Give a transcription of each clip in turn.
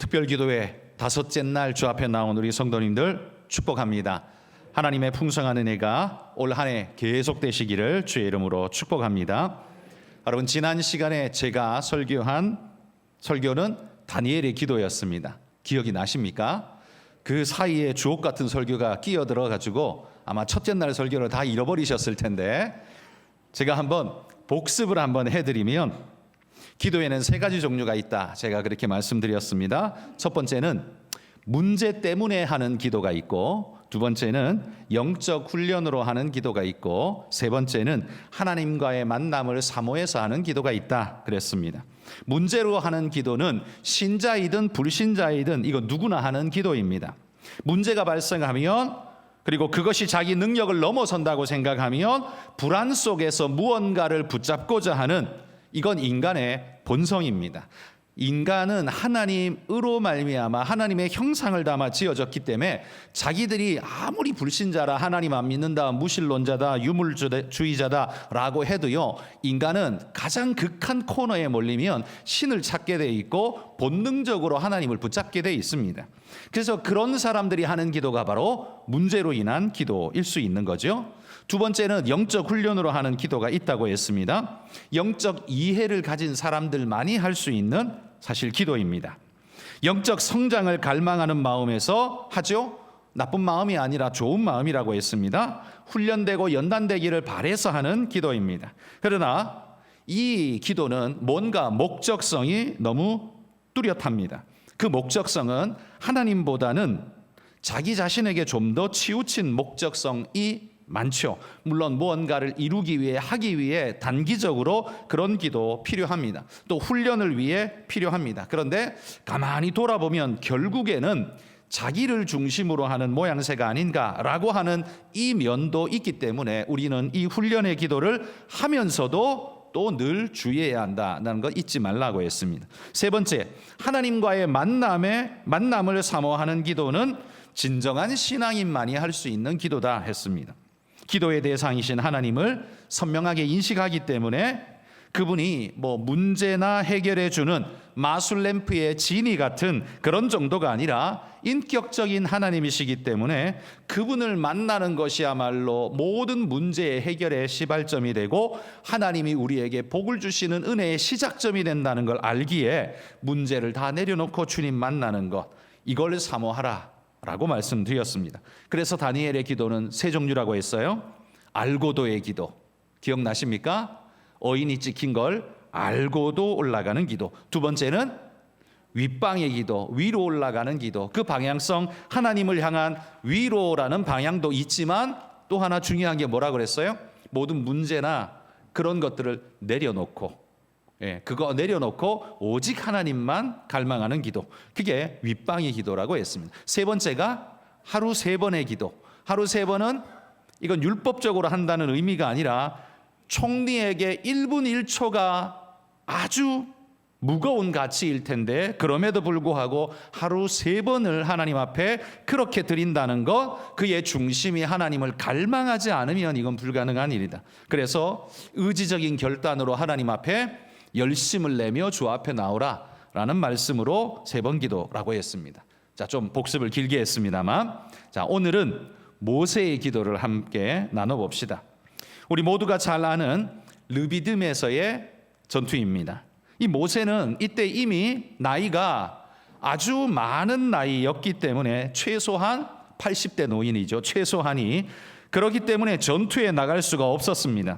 특별기도회 다섯째 날 주 앞에 나온 우리 성도님들 축복합니다. 하나님의 풍성한 은혜가 올 한 해 계속되시기를 주의 이름으로 축복합니다. 여러분, 지난 시간에 제가 설교한 설교는 다니엘의 기도였습니다. 기억이 나십니까? 그 사이에 주옥 같은 설교가 끼어들어 가지고 아마 첫째 날 설교를 다 잃어버리셨을 텐데, 제가 한번 복습을 한번 해드리면, 기도에는 세 가지 종류가 있다, 제가 그렇게 말씀드렸습니다. 첫 번째는 문제 때문에 하는 기도가 있고, 두 번째는 영적 훈련으로 하는 기도가 있고, 세 번째는 하나님과의 만남을 사모해서 하는 기도가 있다 그랬습니다. 문제로 하는 기도는 신자이든 불신자이든 이거 누구나 하는 기도입니다. 문제가 발생하면, 그리고 그것이 자기 능력을 넘어선다고 생각하면 불안 속에서 무언가를 붙잡고자 하는, 이건 인간의 본성입니다. 인간은 하나님으로 말미암아 하나님의 형상을 담아 지어졌기 때문에 자기들이 아무리 불신자라, 하나님 안 믿는다, 무신론자다, 유물주의자다라고 해도요, 인간은 가장 극한 코너에 몰리면 신을 찾게 돼 있고 본능적으로 하나님을 붙잡게 돼 있습니다. 그래서 그런 사람들이 하는 기도가 바로 문제로 인한 기도일 수 있는 거죠. 두 번째는 영적 훈련으로 하는 기도가 있다고 했습니다. 영적 이해를 가진 사람들만이 할 수 있는 사실 기도입니다. 영적 성장을 갈망하는 마음에서 하죠. 나쁜 마음이 아니라 좋은 마음이라고 했습니다. 훈련되고 연단되기를 바라서 하는 기도입니다. 그러나 이 기도는 뭔가 목적성이 너무 뚜렷합니다. 그 목적성은 하나님보다는 자기 자신에게 좀 더 치우친 목적성이 많죠. 물론 무언가를 이루기 위해, 하기 위해 단기적으로 그런 기도 필요합니다. 또 훈련을 위해 필요합니다. 그런데 가만히 돌아보면 결국에는 자기를 중심으로 하는 모양새가 아닌가라고 하는 이 면도 있기 때문에 우리는 이 훈련의 기도를 하면서도 또 늘 주의해야 한다는 거 잊지 말라고 했습니다. 세 번째, 하나님과의 만남을 사모하는 기도는 진정한 신앙인만이 할 수 있는 기도다 했습니다. 기도의 대상이신 하나님을 선명하게 인식하기 때문에 그분이 문제나 해결해 주는 마술램프의 지니 같은 그런 정도가 아니라 인격적인 하나님이시기 때문에 그분을 만나는 것이야말로 모든 문제의 해결의 시발점이 되고 하나님이 우리에게 복을 주시는 은혜의 시작점이 된다는 걸 알기에 문제를 다 내려놓고 주님 만나는 것, 이걸 사모하라 라고 말씀드렸습니다. 그래서 다니엘의 기도는 세 종류라고 했어요. 알고도의 기도, 기억나십니까? 어인이 찍힌 걸 알고도 올라가는 기도. 두 번째는 윗방의 기도, 위로 올라가는 기도. 그 방향성, 하나님을 향한 위로라는 방향도 있지만 또 하나 중요한 게 뭐라 그랬어요? 모든 문제나 그런 것들을 내려놓고, 그거 내려놓고 오직 하나님만 갈망하는 기도, 그게 윗방의 기도라고 했습니다. 세 번째가 하루 3번의 기도. 하루 3번은 이건 율법적으로 한다는 의미가 아니라 총리에게 1분 1초가 아주 무거운 가치일 텐데 그럼에도 불구하고 하루 3번을 하나님 앞에 그렇게 드린다는 것, 그의 중심이 하나님을 갈망하지 않으면 이건 불가능한 일이다. 그래서 의지적인 결단으로 하나님 앞에 열심을 내며 주 앞에 나오라 라는 말씀으로 3번 기도라고 했습니다. 자, 좀 복습을 길게 했습니다만, 자, 오늘은 모세의 기도를 함께 나눠봅시다. 우리 모두가 잘 아는 르비딤에서의 전투입니다. 이 모세는 이때 이미 나이가 아주 많은 나이였기 때문에 최소한 80대 노인이죠. 최소한이. 그렇기 때문에 전투에 나갈 수가 없었습니다.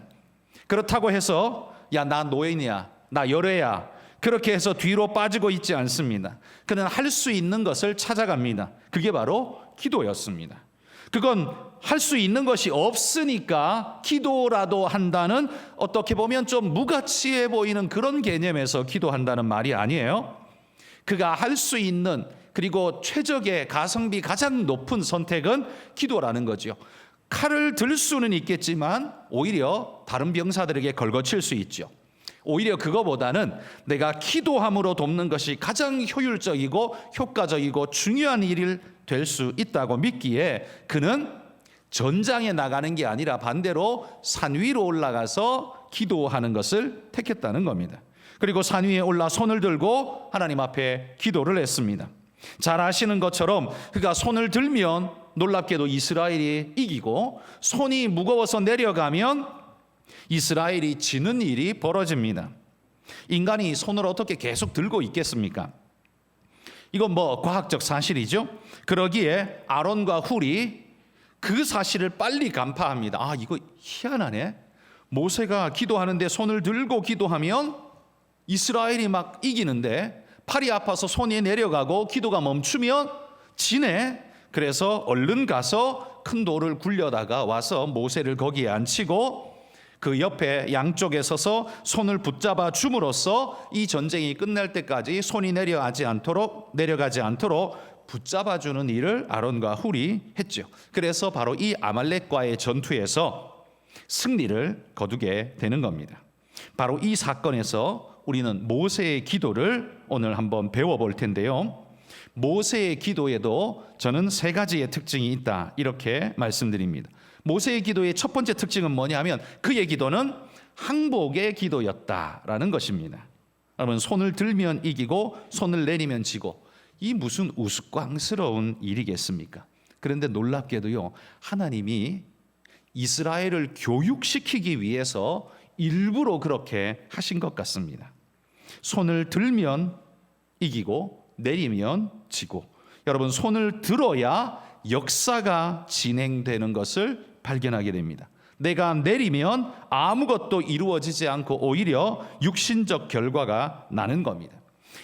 그렇다고 해서 야, 나 노인이야, 나 열애야, 그렇게 해서 뒤로 빠지고 있지 않습니다. 그는 할 수 있는 것을 찾아갑니다. 그게 바로 기도였습니다. 그건 할 수 있는 것이 없으니까 기도라도 한다는, 어떻게 보면 좀 무가치해 보이는 그런 개념에서 기도한다는 말이 아니에요. 그가 할 수 있는, 그리고 최적의 가성비 가장 높은 선택은 기도라는 거죠. 칼을 들 수는 있겠지만 오히려 다른 병사들에게 걸거칠 수 있죠. 오히려 그거보다는 내가 기도함으로 돕는 것이 가장 효율적이고 효과적이고 중요한 일이 될 수 있다고 믿기에 그는 전장에 나가는 게 아니라 반대로 산 위로 올라가서 기도하는 것을 택했다는 겁니다. 그리고 산 위에 올라 손을 들고 하나님 앞에 기도를 했습니다. 잘 아시는 것처럼 그가 손을 들면 놀랍게도 이스라엘이 이기고, 손이 무거워서 내려가면 이스라엘이 지는 일이 벌어집니다. 인간이 손을 어떻게 계속 들고 있겠습니까? 이건 과학적 사실이죠. 그러기에 아론과 훌이 그 사실을 빨리 간파합니다. 이거 희한하네. 모세가 기도하는데 손을 들고 기도하면 이스라엘이 막 이기는데, 팔이 아파서 손이 내려가고 기도가 멈추면 지네. 그래서 얼른 가서 큰 돌을 굴려다가 와서 모세를 거기에 앉히고 그 옆에 양쪽에 서서 손을 붙잡아 줌으로써 이 전쟁이 끝날 때까지 손이 내려가지 않도록 붙잡아주는 일을 아론과 훌이 했죠. 그래서 바로 이 아말렉과의 전투에서 승리를 거두게 되는 겁니다. 바로 이 사건에서 우리는 모세의 기도를 오늘 한번 배워볼 텐데요. 모세의 기도에도 저는 세 가지의 특징이 있다, 이렇게 말씀드립니다. 모세의 기도의 첫 번째 특징은 뭐냐면 그의 기도는 항복의 기도였다라는 것입니다. 여러분, 손을 들면 이기고 손을 내리면 지고, 이 무슨 우스꽝스러운 일이겠습니까? 그런데 놀랍게도요, 하나님이 이스라엘을 교육시키기 위해서 일부러 그렇게 하신 것 같습니다. 손을 들면 이기고 내리면 지고, 여러분, 손을 들어야 역사가 진행되는 것을 발견하게 됩니다. 내가 내리면 아무것도 이루어지지 않고 오히려 육신적 결과가 나는 겁니다.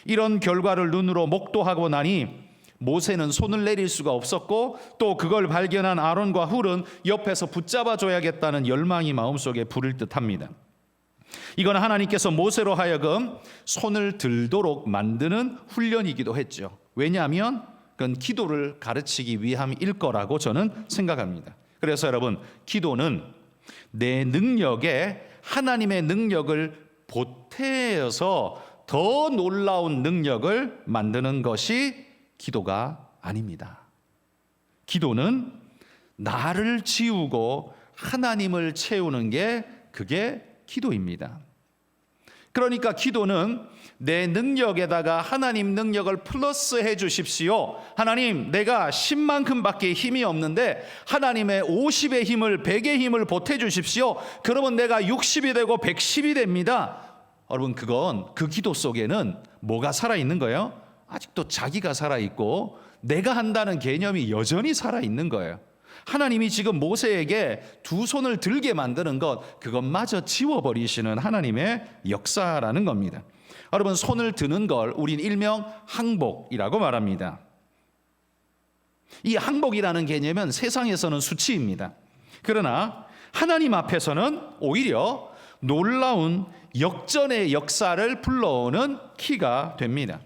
이런 결과를 눈으로 목도하고 나니 모세는 손을 내릴 수가 없었고, 또 그걸 발견한 아론과 훌은 옆에서 붙잡아줘야겠다는 열망이 마음속에 부를 듯합니다. 이건 하나님께서 모세로 하여금 손을 들도록 만드는 훈련이기도 했죠. 왜냐하면 그건 기도를 가르치기 위함일 거라고 저는 생각합니다. 그래서 여러분, 기도는 내 능력에 하나님의 능력을 보태어서 더 놀라운 능력을 만드는 것이 기도가 아닙니다. 기도는 나를 지우고 하나님을 채우는 게 그게 기도입니다. 그러니까 기도는 내 능력에다가 하나님 능력을 플러스 해 주십시오. 하나님, 내가 10만큼밖에 힘이 없는데 하나님의 50의 힘을, 100의 힘을 보태 주십시오. 그러면 내가 60이 되고 110이 됩니다. 여러분, 그건 그 기도 속에는 뭐가 살아있는 거예요? 아직도 자기가 살아있고 내가 한다는 개념이 여전히 살아있는 거예요. 하나님이 지금 모세에게 두 손을 들게 만드는 것, 그것마저 지워버리시는 하나님의 역사라는 겁니다. 여러분, 손을 드는 걸 우린 일명 항복이라고 말합니다. 이 항복이라는 개념은 세상에서는 수치입니다. 그러나 하나님 앞에서는 오히려 놀라운 역전의 역사를 불러오는 키가 됩니다.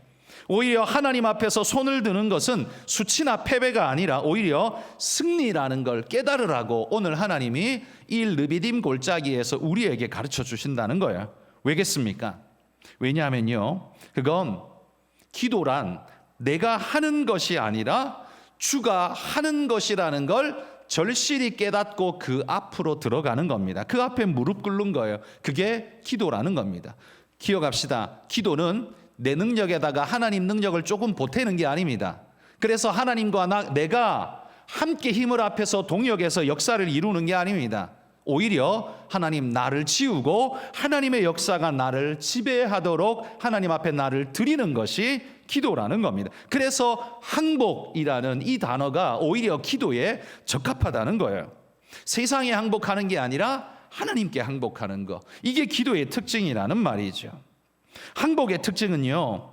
오히려 하나님 앞에서 손을 드는 것은 수치나 패배가 아니라 오히려 승리라는 걸 깨달으라고 오늘 하나님이 이 르비딤 골짜기에서 우리에게 가르쳐 주신다는 거예요. 왜겠습니까? 왜냐하면요, 그건 기도란 내가 하는 것이 아니라 주가 하는 것이라는 걸 절실히 깨닫고 그 앞으로 들어가는 겁니다. 그 앞에 무릎 꿇는 거예요. 그게 기도라는 겁니다. 기억합시다. 기도는 내 능력에다가 하나님 능력을 조금 보태는 게 아닙니다. 그래서 하나님과 내가 함께 힘을 합해서 동역해서 역사를 이루는 게 아닙니다. 오히려 하나님 나를 지우고 하나님의 역사가 나를 지배하도록 하나님 앞에 나를 드리는 것이 기도라는 겁니다. 그래서 항복이라는 이 단어가 오히려 기도에 적합하다는 거예요. 세상에 항복하는 게 아니라 하나님께 항복하는 것, 이게 기도의 특징이라는 말이죠. 항복의 특징은요,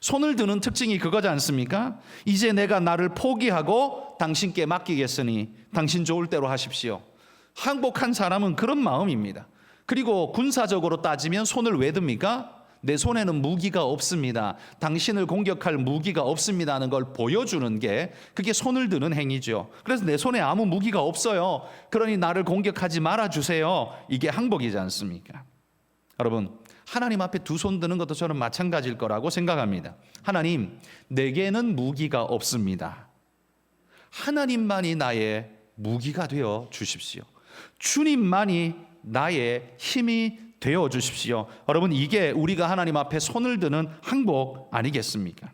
손을 드는 특징이 그거지 않습니까? 이제 내가 나를 포기하고 당신께 맡기겠으니 당신 좋을 대로 하십시오. 항복한 사람은 그런 마음입니다. 그리고 군사적으로 따지면 손을 왜 듭니까? 내 손에는 무기가 없습니다. 당신을 공격할 무기가 없습니다 하는 걸 보여주는 게 그게 손을 드는 행위죠. 그래서 내 손에 아무 무기가 없어요. 그러니 나를 공격하지 말아주세요. 이게 항복이지 않습니까? 여러분, 하나님 앞에 두 손 드는 것도 저는 마찬가지일 거라고 생각합니다. 하나님, 내게는 무기가 없습니다. 하나님만이 나의 무기가 되어 주십시오. 주님만이 나의 힘이 되어 주십시오. 여러분, 이게 우리가 하나님 앞에 손을 드는 항복 아니겠습니까?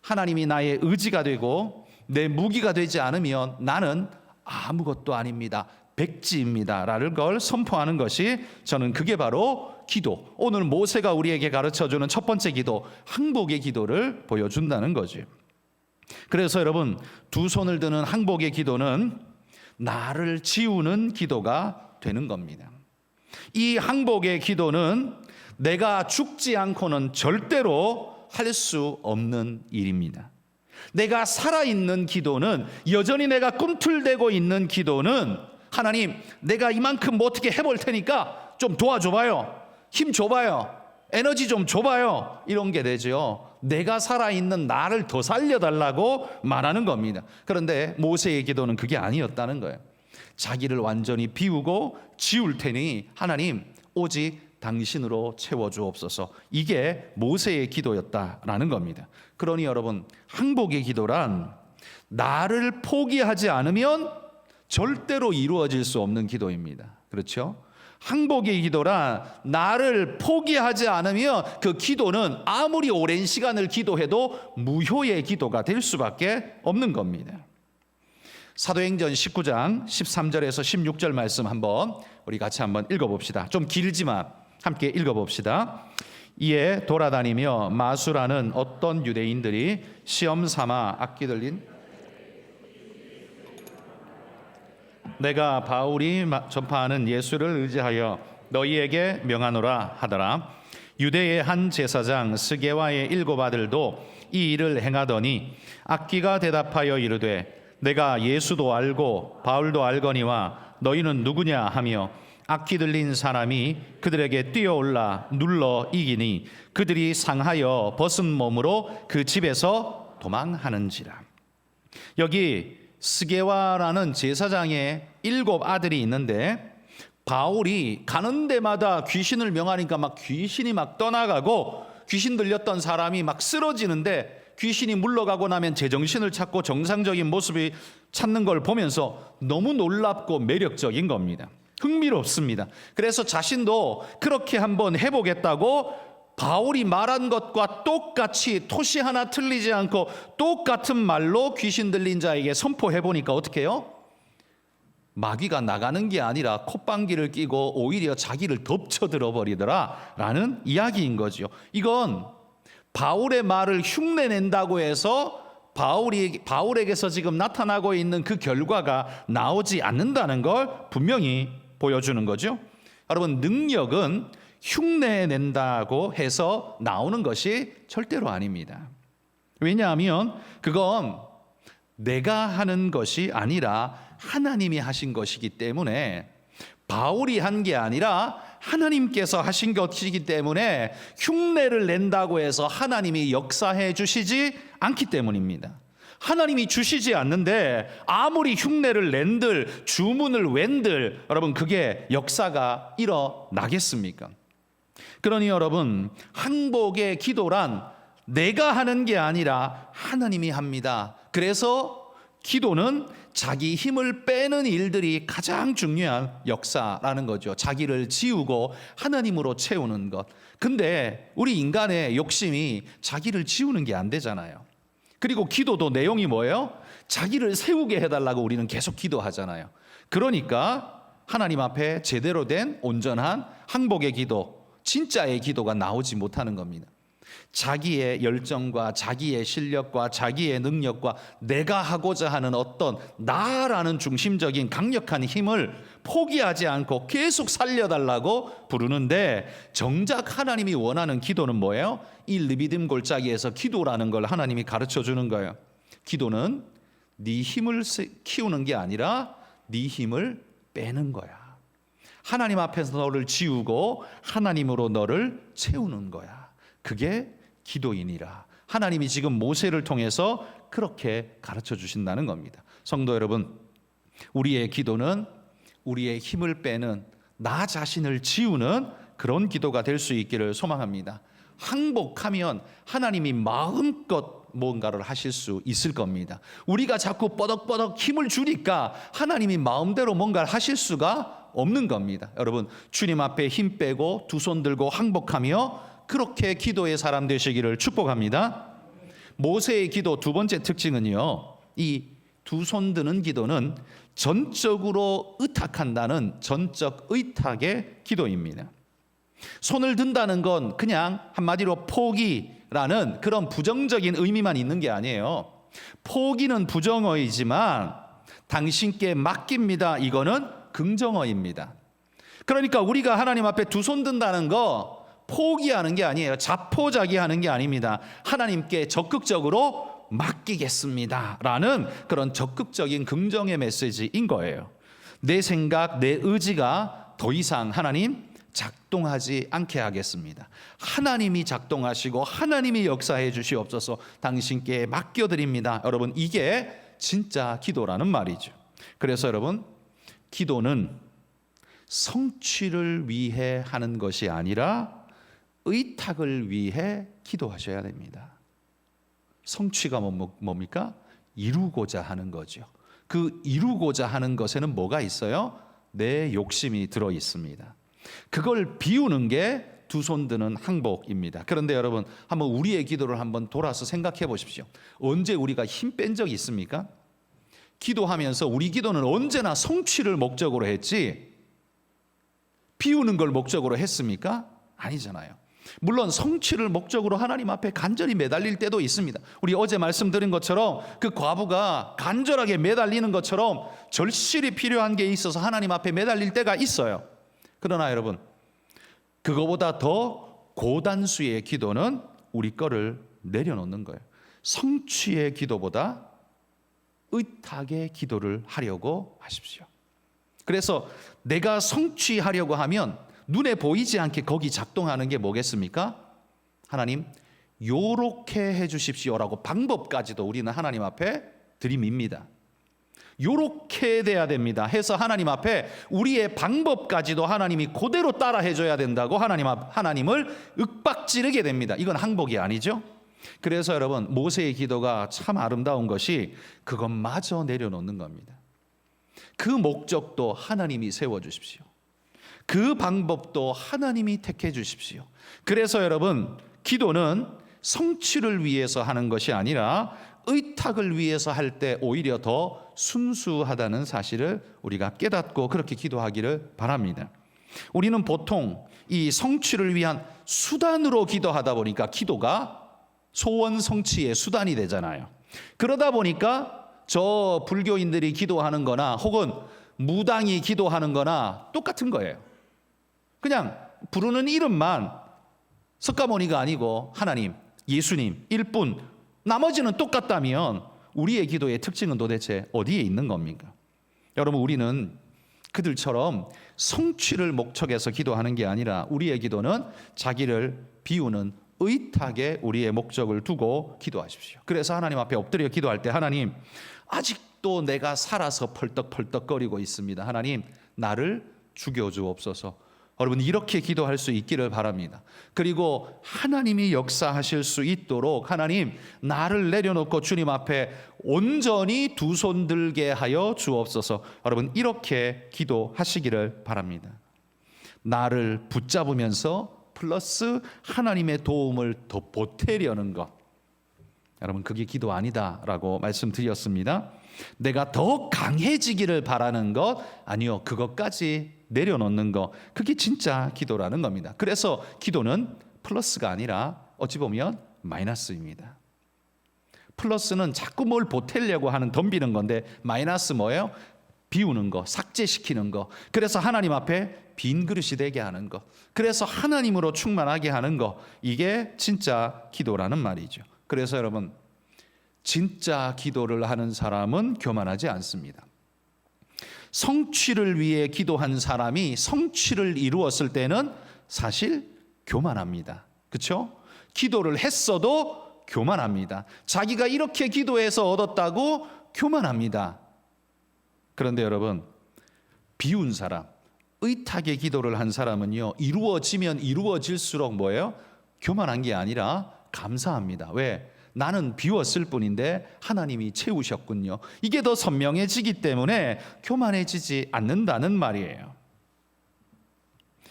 하나님이 나의 의지가 되고 내 무기가 되지 않으면 나는 아무것도 아닙니다, 백지입니다 라는 걸 선포하는 것이, 저는 그게 바로 기도, 오늘 모세가 우리에게 가르쳐주는 첫 번째 기도, 항복의 기도를 보여준다는 거죠. 그래서 여러분, 두 손을 드는 항복의 기도는 나를 지우는 기도가 되는 겁니다. 이 항복의 기도는 내가 죽지 않고는 절대로 할 수 없는 일입니다. 내가 살아있는 기도는, 여전히 내가 꿈틀대고 있는 기도는, 하나님 내가 이만큼 뭐 어떻게 해볼 테니까 좀 도와줘봐요, 힘 줘봐요, 에너지 좀 줘봐요, 이런 게 되죠. 내가 살아있는 나를 더 살려달라고 말하는 겁니다. 그런데 모세의 기도는 그게 아니었다는 거예요. 자기를 완전히 비우고 지울 테니 하나님 오직 당신으로 채워주옵소서, 이게 모세의 기도였다라는 겁니다. 그러니 여러분, 항복의 기도란 나를 포기하지 않으면 절대로 이루어질 수 없는 기도입니다. 그렇죠? 항복의 기도란 나를 포기하지 않으면 그 기도는 아무리 오랜 시간을 기도해도 무효의 기도가 될 수밖에 없는 겁니다. 사도행전 19장 13절에서 16절 말씀 한번 우리 같이 한번 읽어봅시다. 좀 길지만 함께 읽어봅시다. 이에 돌아다니며 마수라는 어떤 유대인들이 시험 삼아 악기 들린 내가 바울이 전파하는 예수를 의지하여 너희에게 명하노라 하더라. 유대의 한 제사장 스게와의 7 아들도 이 일을 행하더니 악기가 대답하여 이르되 내가 예수도 알고 바울도 알거니와 너희는 누구냐 하며 악기 들린 사람이 그들에게 뛰어올라 눌러 이기니 그들이 상하여 벗은 몸으로 그 집에서 도망하는지라. 여기 스게와라는 제사장의 7 아들이 있는데, 바울이 가는 데마다 귀신을 명하니까 막 귀신이 막 떠나가고 귀신 들렸던 사람이 막 쓰러지는데, 귀신이 물러가고 나면 제정신을 찾고 정상적인 모습을 찾는 걸 보면서 너무 놀랍고 매력적인 겁니다. 흥미롭습니다. 그래서 자신도 그렇게 한번 해보겠다고 바울이 말한 것과 똑같이 토시 하나 틀리지 않고 똑같은 말로 귀신 들린 자에게 선포해보니까 어떻게 해요? 마귀가 나가는 게 아니라 콧방귀를 끼고 오히려 자기를 덮쳐들어 버리더라 라는 이야기인 거죠. 이건 바울의 말을 흉내낸다고 해서 바울에게서 지금 나타나고 있는 그 결과가 나오지 않는다는 걸 분명히 보여주는 거죠. 여러분, 능력은 흉내낸다고 해서 나오는 것이 절대로 아닙니다. 왜냐하면 그건 내가 하는 것이 아니라 하나님이 하신 것이기 때문에, 바울이 한 게 아니라 하나님께서 하신 것이기 때문에 흉내를 낸다고 해서 하나님이 역사해 주시지 않기 때문입니다. 하나님이 주시지 않는데 아무리 흉내를 낸들 주문을 웬들 여러분 그게 역사가 일어나겠습니까? 그러니 여러분, 항복의 기도란 내가 하는 게 아니라 하나님이 합니다. 그래서 기도는 자기 힘을 빼는 일들이 가장 중요한 역사라는 거죠. 자기를 지우고 하나님으로 채우는 것. 근데 우리 인간의 욕심이 자기를 지우는 게 안 되잖아요. 그리고 기도도 내용이 뭐예요? 자기를 세우게 해달라고 우리는 계속 기도하잖아요. 그러니까 하나님 앞에 제대로 된 온전한 항복의 기도, 진짜의 기도가 나오지 못하는 겁니다. 자기의 열정과 자기의 실력과 자기의 능력과 내가 하고자 하는 어떤 나라는 중심적인 강력한 힘을 포기하지 않고 계속 살려달라고 부르는데, 정작 하나님이 원하는 기도는 뭐예요? 이 르비딤 골짜기에서 기도라는 걸 하나님이 가르쳐 주는 거예요. 기도는 네 힘을 키우는 게 아니라 네 힘을 빼는 거야. 하나님 앞에서 너를 지우고 하나님으로 너를 채우는 거야. 그게 기도이니라. 하나님이 지금 모세를 통해서 그렇게 가르쳐 주신다는 겁니다. 성도 여러분, 우리의 기도는 우리의 힘을 빼는, 나 자신을 지우는 그런 기도가 될 수 있기를 소망합니다. 항복하면 하나님이 마음껏 뭔가를 하실 수 있을 겁니다. 우리가 자꾸 뻐덕뻐덕 힘을 주니까 하나님이 마음대로 뭔가를 하실 수가 없는 겁니다. 여러분, 주님 앞에 힘 빼고 두 손 들고 항복하며 그렇게 기도의 사람 되시기를 축복합니다. 모세의 기도 두 번째 특징은요, 이 두 손 드는 기도는 전적으로 의탁한다는 전적 의탁의 기도입니다. 손을 든다는 건 그냥 한마디로 포기라는 그런 부정적인 의미만 있는 게 아니에요. 포기는 부정어이지만 당신께 맡깁니다, 이거는 긍정어입니다. 그러니까 우리가 하나님 앞에 두 손 든다는 거 포기하는 게 아니에요. 자포자기하는 게 아닙니다. 하나님께 적극적으로 맡기겠습니다 라는 그런 적극적인 긍정의 메시지인 거예요. 내 생각, 내 의지가 더 이상 하나님 작동하지 않게 하겠습니다. 하나님이 작동하시고 하나님이 역사해 주시옵소서. 당신께 맡겨드립니다. 여러분, 이게 진짜 기도라는 말이죠. 그래서 여러분, 기도는 성취를 위해 하는 것이 아니라 의탁을 위해 기도하셔야 됩니다. 성취가 뭡니까? 이루고자 하는 거죠. 그 이루고자 하는 것에는 뭐가 있어요? 내 욕심이 들어 있습니다. 그걸 비우는 게 두 손 드는 항복입니다. 그런데 여러분, 한번 우리의 기도를 한번 돌아서 생각해 보십시오. 언제 우리가 힘 뺀 적이 있습니까? 기도하면서 우리 기도는 언제나 성취를 목적으로 했지 비우는 걸 목적으로 했습니까? 아니잖아요. 물론 성취를 목적으로 하나님 앞에 간절히 매달릴 때도 있습니다. 우리 어제 말씀드린 것처럼 그 과부가 간절하게 매달리는 것처럼 절실히 필요한 게 있어서 하나님 앞에 매달릴 때가 있어요. 그러나 여러분, 그거보다 더 고단수의 기도는 우리 거를 내려놓는 거예요. 성취의 기도보다 의탁의 기도를 하려고 하십시오. 그래서 내가 성취하려고 하면 눈에 보이지 않게 거기 작동하는 게 뭐겠습니까? 하나님, 요렇게 해 주십시오라고 방법까지도 우리는 하나님 앞에 들이밉니다. 요렇게 돼야 됩니다 해서 하나님 앞에 우리의 방법까지도 하나님이 그대로 따라 해줘야 된다고 하나님을 윽박지르게 됩니다. 이건 항복이 아니죠. 그래서 여러분, 모세의 기도가 참 아름다운 것이 그것마저 내려놓는 겁니다. 그 목적도 하나님이 세워주십시오. 그 방법도 하나님이 택해 주십시오. 그래서 여러분, 기도는 성취를 위해서 하는 것이 아니라 의탁을 위해서 할 때 오히려 더 순수하다는 사실을 우리가 깨닫고 그렇게 기도하기를 바랍니다. 우리는 보통 이 성취를 위한 수단으로 기도하다 보니까 기도가 소원 성취의 수단이 되잖아요. 그러다 보니까 저 불교인들이 기도하는 거나 혹은 무당이 기도하는 거나 똑같은 거예요. 그냥 부르는 이름만 석가모니가 아니고 하나님, 예수님 일뿐, 나머지는 똑같다면 우리의 기도의 특징은 도대체 어디에 있는 겁니까? 여러분, 우리는 그들처럼 성취를 목적해서 기도하는 게 아니라 우리의 기도는 자기를 비우는 의탁에 우리의 목적을 두고 기도하십시오. 그래서 하나님 앞에 엎드려 기도할 때, 하나님, 아직도 내가 살아서 펄떡펄떡거리고 있습니다. 하나님, 나를 죽여주옵소서. 여러분, 이렇게 기도할 수 있기를 바랍니다. 그리고 하나님이 역사하실 수 있도록 하나님, 나를 내려놓고 주님 앞에 온전히 두 손 들게 하여 주옵소서. 여러분, 이렇게 기도하시기를 바랍니다. 나를 붙잡으면서 플러스 하나님의 도움을 더 보태려는 것, 여러분, 그게 기도 아니다라고 말씀드렸습니다. 내가 더 강해지기를 바라는 것, 아니요, 그것까지 내려놓는 것, 그게 진짜 기도라는 겁니다. 그래서 기도는 플러스가 아니라 어찌 보면 마이너스입니다. 플러스는 자꾸 뭘 보태려고 하는, 덤비는 건데, 마이너스 뭐예요? 비우는 거, 삭제시키는 거. 그래서 하나님 앞에 빈 그릇이 되게 하는 거, 그래서 하나님으로 충만하게 하는 거, 이게 진짜 기도라는 말이죠. 그래서 여러분, 진짜 기도를 하는 사람은 교만하지 않습니다. 성취를 위해 기도한 사람이 성취를 이루었을 때는 사실 교만합니다. 그렇죠? 기도를 했어도 교만합니다. 자기가 이렇게 기도해서 얻었다고 교만합니다. 그런데 여러분, 비운 사람, 의탁의 기도를 한 사람은요, 이루어지면 이루어질수록 뭐예요? 교만한 게 아니라 감사합니다. 왜? 나는 비웠을 뿐인데 하나님이 채우셨군요. 이게 더 선명해지기 때문에 교만해지지 않는다는 말이에요.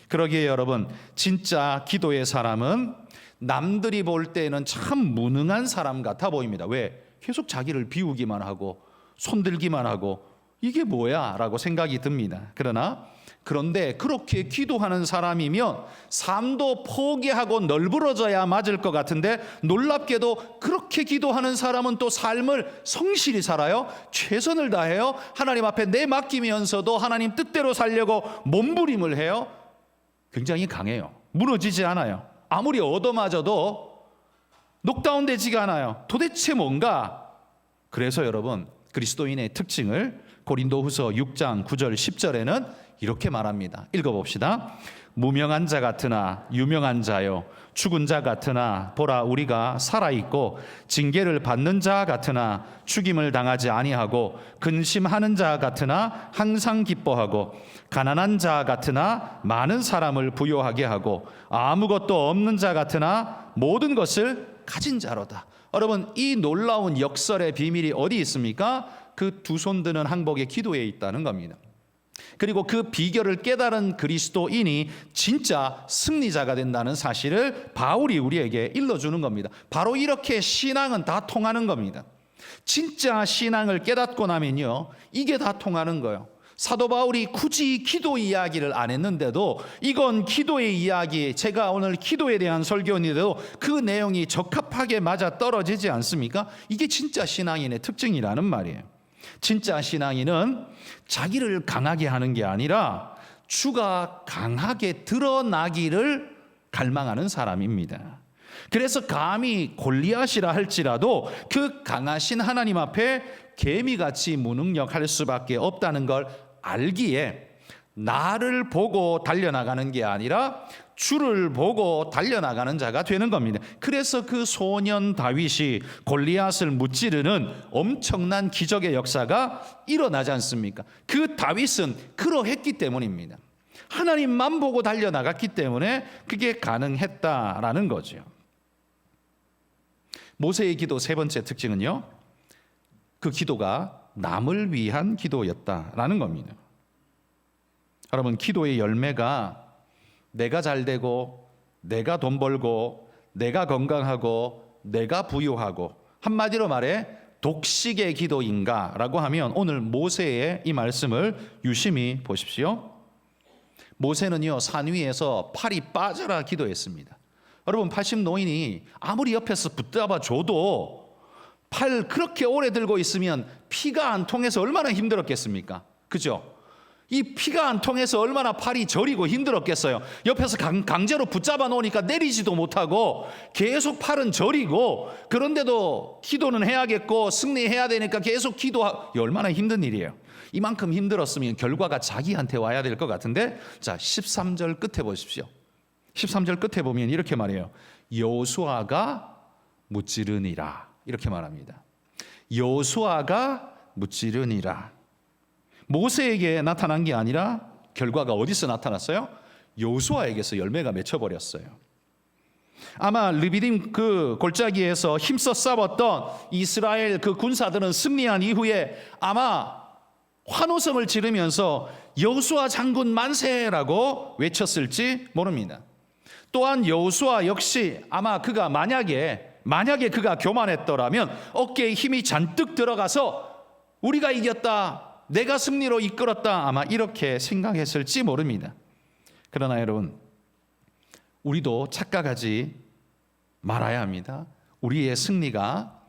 그러기에 여러분, 진짜 기도의 사람은 남들이 볼 때는 참 무능한 사람 같아 보입니다. 왜? 계속 자기를 비우기만 하고 손들기만 하고 이게 뭐야? 라고 생각이 듭니다. 그런데 그렇게 기도하는 사람이면 삶도 포기하고 널브러져야 맞을 것 같은데 놀랍게도 그렇게 기도하는 사람은 또 삶을 성실히 살아요. 최선을 다해요. 하나님 앞에 내맡기면서도 하나님 뜻대로 살려고 몸부림을 해요. 굉장히 강해요. 무너지지 않아요. 아무리 얻어맞아도 녹다운되지가 않아요. 도대체 뭔가? 그래서 여러분, 그리스도인의 특징을 고린도후서 6장 9절 10절에는 이렇게 말합니다. 읽어봅시다. 무명한 자 같으나 유명한 자요, 죽은 자 같으나 보라 우리가 살아있고, 징계를 받는 자 같으나 죽임을 당하지 아니하고, 근심하는 자 같으나 항상 기뻐하고, 가난한 자 같으나 많은 사람을 부요하게 하고, 아무것도 없는 자 같으나 모든 것을 가진 자로다. 여러분, 이 놀라운 역설의 비밀이 어디 있습니까? 그 두 손 드는 항복의 기도에 있다는 겁니다. 그리고 그 비결을 깨달은 그리스도인이 진짜 승리자가 된다는 사실을 바울이 우리에게 일러주는 겁니다. 바로 이렇게 신앙은 다 통하는 겁니다. 진짜 신앙을 깨닫고 나면요, 이게 다 통하는 거예요. 사도 바울이 굳이 기도 이야기를 안 했는데도 이건 기도의 이야기, 제가 오늘 기도에 대한 설교인데도 그 내용이 적합하게 맞아 떨어지지 않습니까? 이게 진짜 신앙인의 특징이라는 말이에요. 진짜 신앙인은 자기를 강하게 하는 게 아니라 주가 강하게 드러나기를 갈망하는 사람입니다. 그래서 감히 골리앗이라 할지라도 그 강하신 하나님 앞에 개미같이 무능력할 수밖에 없다는 걸 알기에 나를 보고 달려나가는 게 아니라 주를 보고 달려나가는 자가 되는 겁니다. 그래서 그 소년 다윗이 골리앗을 무찌르는 엄청난 기적의 역사가 일어나지 않습니까? 그 다윗은 그러했기 때문입니다. 하나님만 보고 달려나갔기 때문에 그게 가능했다라는 거죠. 모세의 기도 세 번째 특징은요, 그 기도가 남을 위한 기도였다라는 겁니다. 여러분, 기도의 열매가 내가 잘 되고, 내가 돈 벌고, 내가 건강하고, 내가 부유하고, 한마디로 말해 독식의 기도인가? 라고 하면 오늘 모세의 이 말씀을 유심히 보십시오. 모세는요, 산 위에서 팔이 빠져라 기도했습니다. 여러분, 80 노인이 아무리 옆에서 붙잡아 줘도 팔 그렇게 오래 들고 있으면 피가 안 통해서 얼마나 힘들었겠습니까? 그죠? 이 피가 안 통해서 얼마나 팔이 저리고 힘들었겠어요. 옆에서 강제로 붙잡아 놓으니까 내리지도 못하고 계속 팔은 저리고, 그런데도 기도는 해야겠고 승리해야 되니까 계속 기도하고, 얼마나 힘든 일이에요. 이만큼 힘들었으면 결과가 자기한테 와야 될 것 같은데, 자 13절 끝에 보십시오. 13절 끝에 보면 이렇게 말해요. 여호수아가 무찌르니라, 이렇게 말합니다. 여호수아가 무찌르니라. 모세에게 나타난 게 아니라 결과가 어디서 나타났어요? 여호수아에게서 열매가 맺혀버렸어요. 아마 르비딤 그 골짜기에서 힘써 싸웠던 이스라엘 그 군사들은 승리한 이후에 아마 환호성을 지르면서 여호수아 장군 만세라고 외쳤을지 모릅니다. 또한 여호수아 역시 아마 그가 만약에 그가 교만했더라면 어깨에 힘이 잔뜩 들어가서 우리가 이겼다, 내가 승리로 이끌었다, 아마 이렇게 생각했을지 모릅니다. 그러나 여러분, 우리도 착각하지 말아야 합니다. 우리의 승리가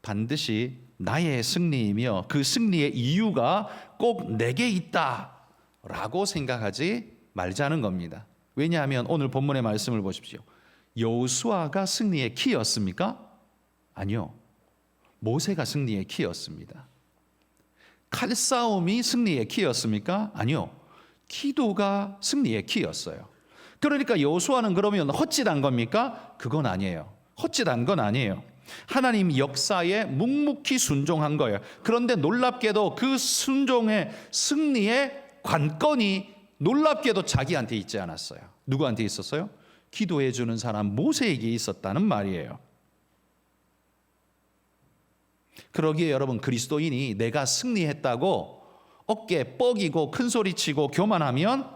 반드시 나의 승리이며 그 승리의 이유가 꼭 내게 있다라고 생각하지 말자는 겁니다. 왜냐하면 오늘 본문의 말씀을 보십시오. 여호수아가 승리의 키였습니까? 아니요. 모세가 승리의 키였습니다. 칼싸움이 승리의 키였습니까? 아니요. 기도가 승리의 키였어요. 그러니까 여호수아는 그러면 헛짓한 겁니까? 그건 아니에요. 헛짓한 건 아니에요. 하나님 역사에 묵묵히 순종한 거예요. 그런데 놀랍게도 그 순종의 승리의 관건이 놀랍게도 자기한테 있지 않았어요. 누구한테 있었어요? 기도해 주는 사람 모세에게 있었다는 말이에요. 그러기에 여러분, 그리스도인이 내가 승리했다고 어깨 뻐기고 큰소리치고 교만하면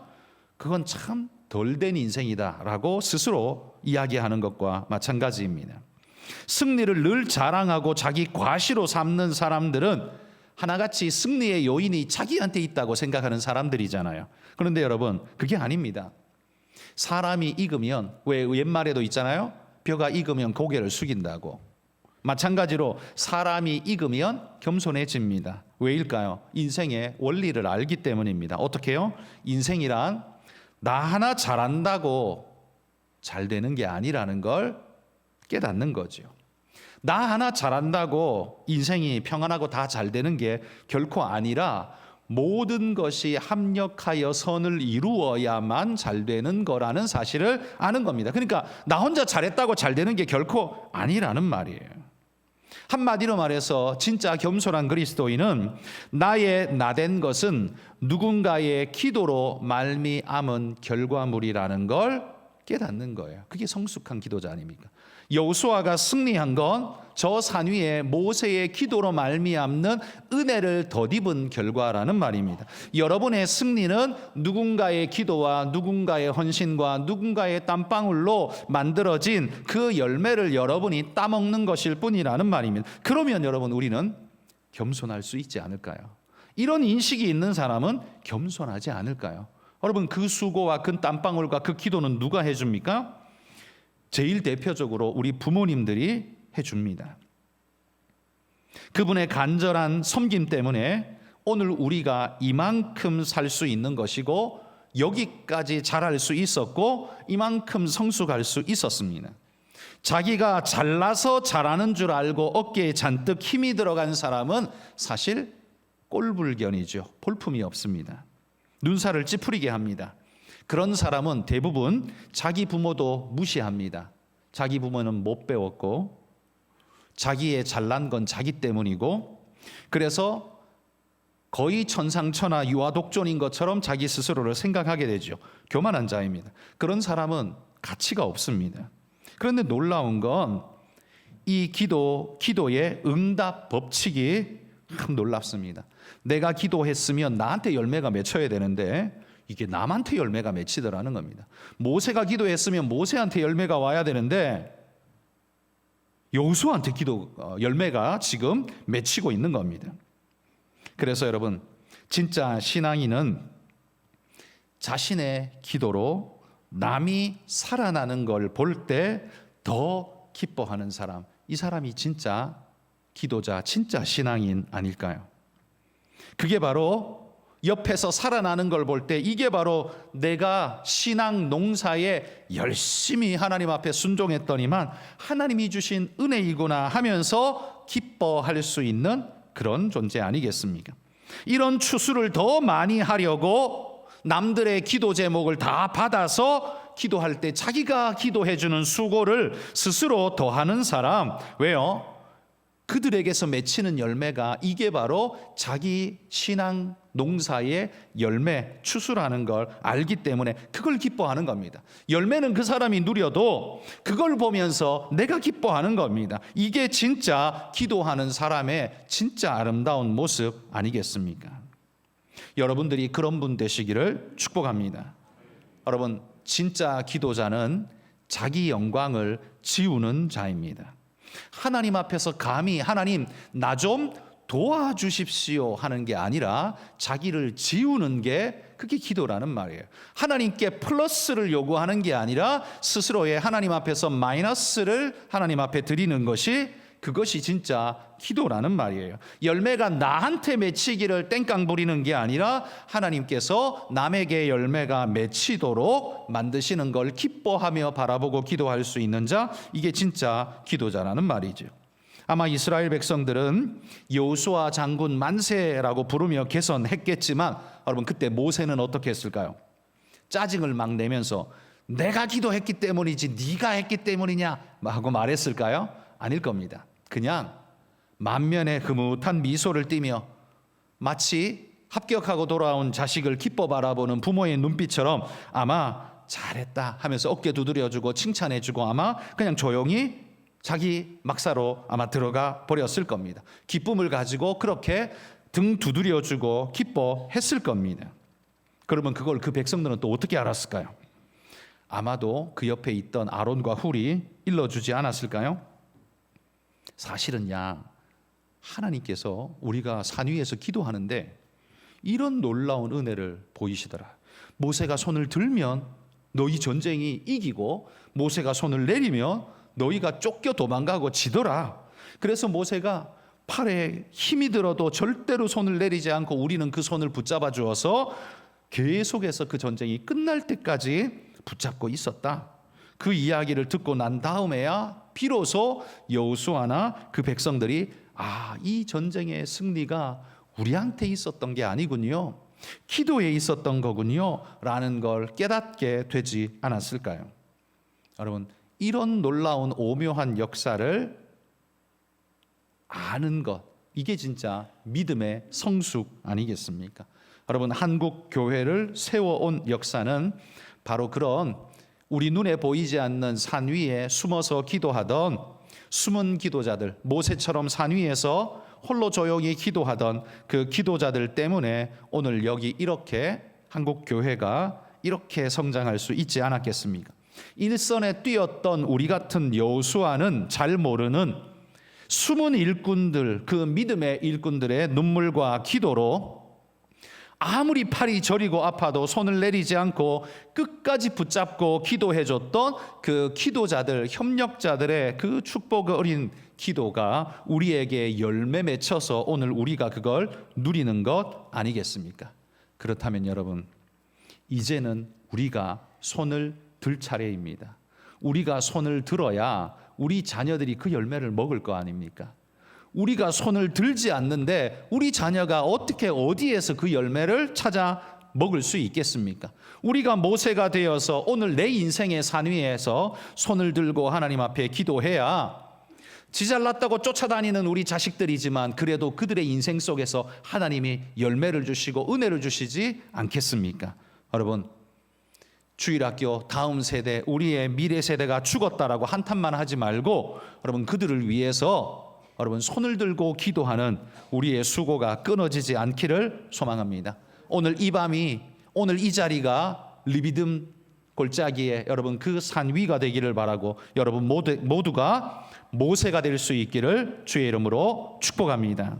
그건 참 덜 된 인생이다라고 스스로 이야기하는 것과 마찬가지입니다. 승리를 늘 자랑하고 자기 과시로 삼는 사람들은 하나같이 승리의 요인이 자기한테 있다고 생각하는 사람들이잖아요. 그런데 여러분, 그게 아닙니다. 사람이 익으면, 왜 옛말에도 있잖아요, 벼가 익으면 고개를 숙인다고. 마찬가지로 사람이 익으면 겸손해집니다. 왜일까요? 인생의 원리를 알기 때문입니다. 어떻게 해요? 인생이란 나 하나 잘한다고 잘 되는 게 아니라는 걸 깨닫는 거죠. 나 하나 잘한다고 인생이 평안하고 다 잘 되는 게 결코 아니라 모든 것이 합력하여 선을 이루어야만 잘 되는 거라는 사실을 아는 겁니다. 그러니까 나 혼자 잘했다고 잘 되는 게 결코 아니라는 말이에요. 한마디로 말해서 진짜 겸손한 그리스도인은 나의 나된 것은 누군가의 기도로 말미암은 결과물이라는 걸 깨닫는 거예요. 그게 성숙한 기도자 아닙니까? 여호수아가 승리한 건 저 산 위에 모세의 기도로 말미암는 은혜를 덧입은 결과라는 말입니다. 여러분의 승리는 누군가의 기도와 누군가의 헌신과 누군가의 땀방울로 만들어진 그 열매를 여러분이 따먹는 것일 뿐이라는 말입니다. 그러면 여러분, 우리는 겸손할 수 있지 않을까요? 이런 인식이 있는 사람은 겸손하지 않을까요? 여러분, 그 수고와 그 땀방울과 그 기도는 누가 해줍니까? 제일 대표적으로 우리 부모님들이 해줍니다. 그분의 간절한 섬김 때문에 오늘 우리가 이만큼 살 수 있는 것이고 여기까지 자랄 수 있었고 이만큼 성숙할 수 있었습니다. 자기가 잘나서 잘하는 줄 알고 어깨에 잔뜩 힘이 들어간 사람은 사실 꼴불견이죠. 볼품이 없습니다. 눈살을 찌푸리게 합니다. 그런 사람은 대부분 자기 부모도 무시합니다. 자기 부모는 못 배웠고 자기의 잘난 건 자기 때문이고, 그래서 거의 천상천하 유아독존인 것처럼 자기 스스로를 생각하게 되죠. 교만한 자입니다. 그런 사람은 가치가 없습니다. 그런데 놀라운 건 이 기도의 응답 법칙이 참 놀랍습니다. 내가 기도했으면 나한테 열매가 맺혀야 되는데 이게 남한테 열매가 맺히더라는 겁니다. 모세가 기도했으면 모세한테 열매가 와야 되는데 여호수아한테 열매가 지금 맺히고 있는 겁니다. 그래서 여러분, 진짜 신앙인은 자신의 기도로 남이 살아나는 걸 볼 때 더 기뻐하는 사람, 이 사람이 진짜 기도자, 진짜 신앙인 아닐까요? 그게 바로 옆에서 살아나는 걸 볼 때 이게 바로 내가 신앙 농사에 열심히 하나님 앞에 순종했더니만 하나님이 주신 은혜이구나 하면서 기뻐할 수 있는 그런 존재 아니겠습니까? 이런 추수를 더 많이 하려고 남들의 기도 제목을 다 받아서 기도할 때 자기가 기도해 주는 수고를 스스로 더하는 사람, 왜요? 그들에게서 맺히는 열매가 이게 바로 자기 신앙 농사의 열매, 추수라는 걸 알기 때문에 그걸 기뻐하는 겁니다. 열매는 그 사람이 누려도 그걸 보면서 내가 기뻐하는 겁니다. 이게 진짜 기도하는 사람의 진짜 아름다운 모습 아니겠습니까? 여러분들이 그런 분 되시기를 축복합니다. 여러분, 진짜 기도자는 자기 영광을 지우는 자입니다. 하나님 앞에서 감히 하나님 나 좀 도와주십시오 하는 게 아니라 자기를 지우는 게 그게 기도라는 말이에요. 하나님께 플러스를 요구하는 게 아니라 스스로의 하나님 앞에서 마이너스를 하나님 앞에 드리는 것이 그것이 진짜 기도라는 말이에요. 열매가 나한테 맺히기를 땡깡 부리는 게 아니라 하나님께서 남에게 열매가 맺히도록 만드시는 걸 기뻐하며 바라보고 기도할 수 있는 자, 이게 진짜 기도자라는 말이죠. 아마 이스라엘 백성들은 여호수아 장군 만세라고 부르며 개선했겠지만 여러분, 그때 모세는 어떻게 했을까요? 짜증을 막 내면서 내가 기도했기 때문이지 네가 했기 때문이냐 하고 말했을까요? 아닐 겁니다. 그냥 만면에 흐뭇한 미소를 띠며 마치 합격하고 돌아온 자식을 기뻐 바라보는 부모의 눈빛처럼 아마 잘했다 하면서 어깨 두드려주고 칭찬해주고 아마 그냥 조용히 자기 막사로 아마 들어가 버렸을 겁니다. 기쁨을 가지고 그렇게 등 두드려주고 기뻐했을 겁니다. 그러면 그걸 그 백성들은 또 어떻게 알았을까요? 아마도 그 옆에 있던 아론과 훌이 일러주지 않았을까요? 사실은야, 하나님께서 우리가 산 위에서 기도하는데 이런 놀라운 은혜를 보이시더라. 모세가 손을 들면 너희 전쟁이 이기고, 모세가 손을 내리면 너희가 쫓겨 도망가고 지더라. 그래서 모세가 팔에 힘이 들어도 절대로 손을 내리지 않고 우리는 그 손을 붙잡아 주어서 계속해서 그 전쟁이 끝날 때까지 붙잡고 있었다. 그 이야기를 듣고 난 다음에야 비로소 여호수아나 그 백성들이 이 전쟁의 승리가 우리한테 있었던 게 아니군요, 기도에 있었던 거군요 라는 걸 깨닫게 되지 않았을까요? 여러분, 이런 놀라운 오묘한 역사를 아는 것, 이게 진짜 믿음의 성숙 아니겠습니까? 여러분, 한국 교회를 세워온 역사는 바로 그런 우리 눈에 보이지 않는 산 위에 숨어서 기도하던 숨은 기도자들, 모세처럼 산 위에서 홀로 조용히 기도하던 그 기도자들 때문에 오늘 여기 이렇게 한국 교회가 이렇게 성장할 수 있지 않았겠습니까? 일선에 뛰었던 우리 같은 여호수아는 잘 모르는 숨은 일꾼들, 그 믿음의 일꾼들의 눈물과 기도로 아무리 팔이 저리고 아파도 손을 내리지 않고 끝까지 붙잡고 기도해줬던 그 기도자들, 협력자들의 그 축복 어린 기도가 우리에게 열매 맺혀서 오늘 우리가 그걸 누리는 것 아니겠습니까? 그렇다면 여러분, 이제는 우리가 손을 들 차례입니다. 우리가 손을 들어야 우리 자녀들이 그 열매를 먹을 거 아닙니까? 우리가 손을 들지 않는데 우리 자녀가 어떻게 어디에서 그 열매를 찾아 먹을 수 있겠습니까? 우리가 모세가 되어서 오늘 내 인생의 산 위에서 손을 들고 하나님 앞에 기도해야 지잘났다고 쫓아다니는 우리 자식들이지만 그래도 그들의 인생 속에서 하나님이 열매를 주시고 은혜를 주시지 않겠습니까? 여러분, 주일학교 다음 세대, 우리의 미래 세대가 죽었다라고 한탄만 하지 말고 여러분, 그들을 위해서 여러분 손을 들고 기도하는 우리의 수고가 끊어지지 않기를 소망합니다. 오늘 이 밤이, 오늘 이 자리가 리비듬 골짜기에 여러분 그 산 위가 되기를 바라고 여러분 모두가 모세가 될 수 있기를 주의 이름으로 축복합니다.